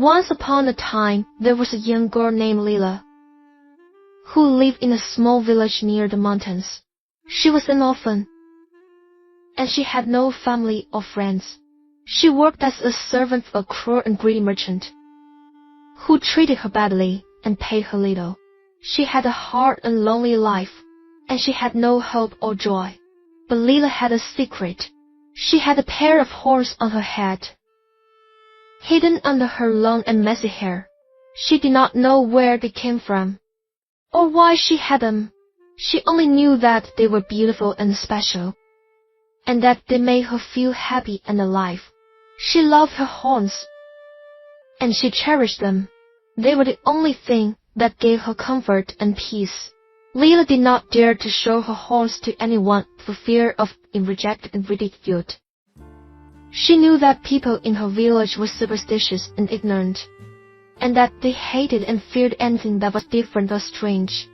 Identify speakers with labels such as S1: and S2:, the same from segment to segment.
S1: Once upon a time, there was a young girl named Lila, who lived in a small village near the mountains. She was an orphan, and she had no family or friends. She worked as a servant for a cruel and greedy merchant, who treated her badly and paid her little. She had a hard and lonely life, and she had no hope or joy. But Lila had a secret. She had a pair of horns on her head, hidden under her long and messy hair. She did not know where they came from, or why she had them. She only knew that they were beautiful and special, and that they made her feel happy and alive. She loved her horns, and she cherished them. They were the only thing that gave her comfort and peace. Lila did not dare to show her horns to anyone for fear of being rejected and ridiculed. She knew that people in her village were superstitious and ignorant, and that they hated and feared anything that was different or strange.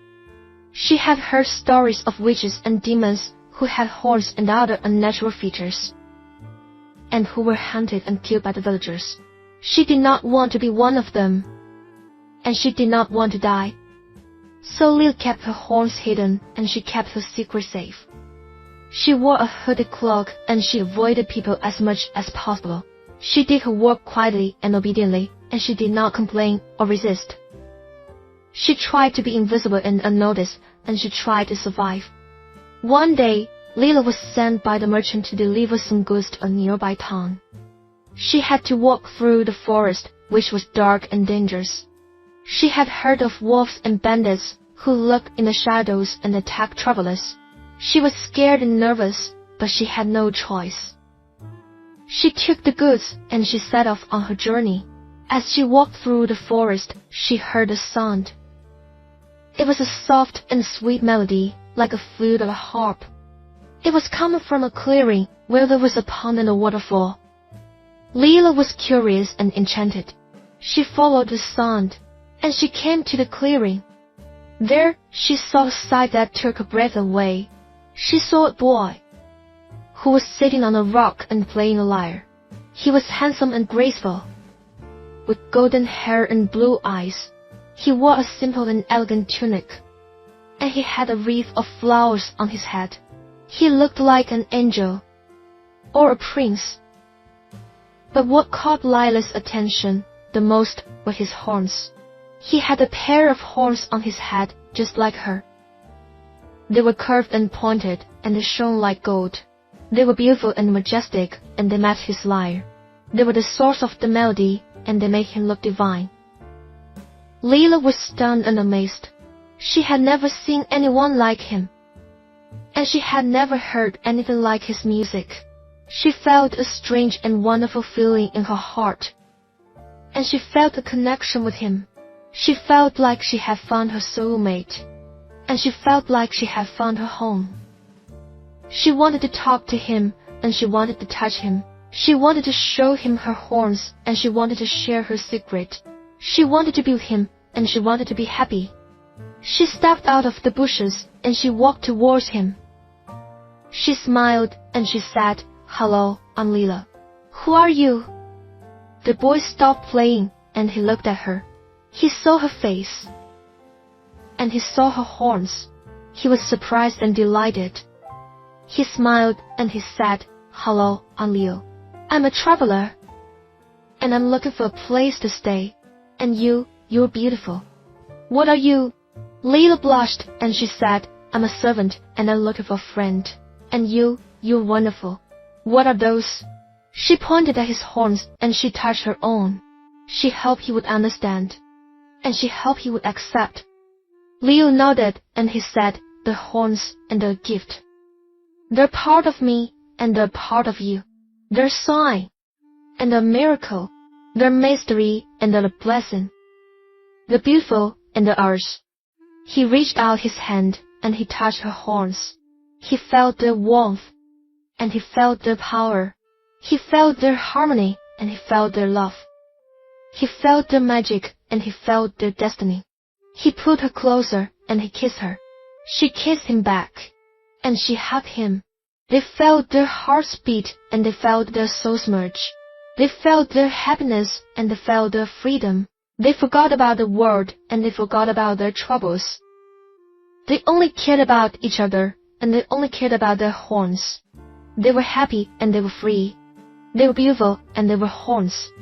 S1: She had heard stories of witches and demons who had horns and other unnatural features, and who were hunted and killed by the villagers. She did not want to be one of them, and she did not want to die. So Lila kept her horns hidden, and she kept her secret safe. She wore a hooded cloak, and she avoided people as much as possible. She did her work quietly and obediently, and she did not complain or resist. She tried to be invisible and unnoticed, and she tried to survive. One day, Lila was sent by the merchant to deliver some goods to a nearby town. She had to walk through the forest, which was dark and dangerous. She had heard of wolves and bandits who lurked in the shadows and attacked travelers. She was scared and nervous, but she had no choice. She took the goods and she set off on her journey. As she walked through the forest, she heard a sound. It was a soft and sweet melody, like a flute or a harp. It was coming from a clearing where there was a pond and a waterfall. Lila was curious and enchanted. She followed the sound, and she came to the clearing. There, she saw a sight that took her breath away. She saw a boy who was sitting on a rock and playing a lyre. He was handsome and graceful, with golden hair and blue eyes. He wore a simple and elegant tunic, and he had a wreath of flowers on his head. He looked like an angel or a prince. But what caught Lila's attention the most were his horns. He had a pair of horns on his head, just like her. They were curved and pointed, and they shone like gold. They were beautiful and majestic, and they matched his lyre. They were the source of the melody, and they made him look divine. Lila was stunned and amazed. She had never seen anyone like him, and she had never heard anything like his music. She felt a strange and wonderful feeling in her heart, and she felt a connection with him. She felt like she had found her soulmate, and she felt like she had found her home. She wanted to talk to him, and she wanted to touch him. She wanted to show him her horns, and she wanted to share her secret. She wanted to be with him, and she wanted to be happy. She stepped out of the bushes, and she walked towards him. She smiled, and she said, "Hello, I'm Lila. Who are you?" The boy stopped playing, and he looked at her. He saw her face, and he saw her horns. He was surprised and delighted. He smiled, and he said, "Hello, I'm Leo. I'm a traveler, and I'm looking for a place to stay. And you're beautiful. What are you?" Lila blushed, and she said, "I'm a servant, and I'm looking for a friend. And you're wonderful. What are those?" She pointed at his horns, and she touched her own. She hoped he would understand, and she hoped he would accept. Leo nodded, and he said, "The horns and the gift. They're part of me, and they're part of you. They're a sign, and a miracle. They're mystery, and they're a blessing. They're beautiful, and they're ours." He reached out his hand, and he touched her horns. He felt their warmth, and he felt their power. He felt their harmony, and he felt their love. He felt their magic, and he felt their destiny. He pulled her closer, and he kissed her. She kissed him back, and she hugged him. They felt their hearts beat, and they felt their souls merge. They felt their happiness and they felt their freedom. They forgot about the world and they forgot about their troubles. They only cared about each other and they only cared about their horns. They were happy and they were free. They were beautiful and they were horns.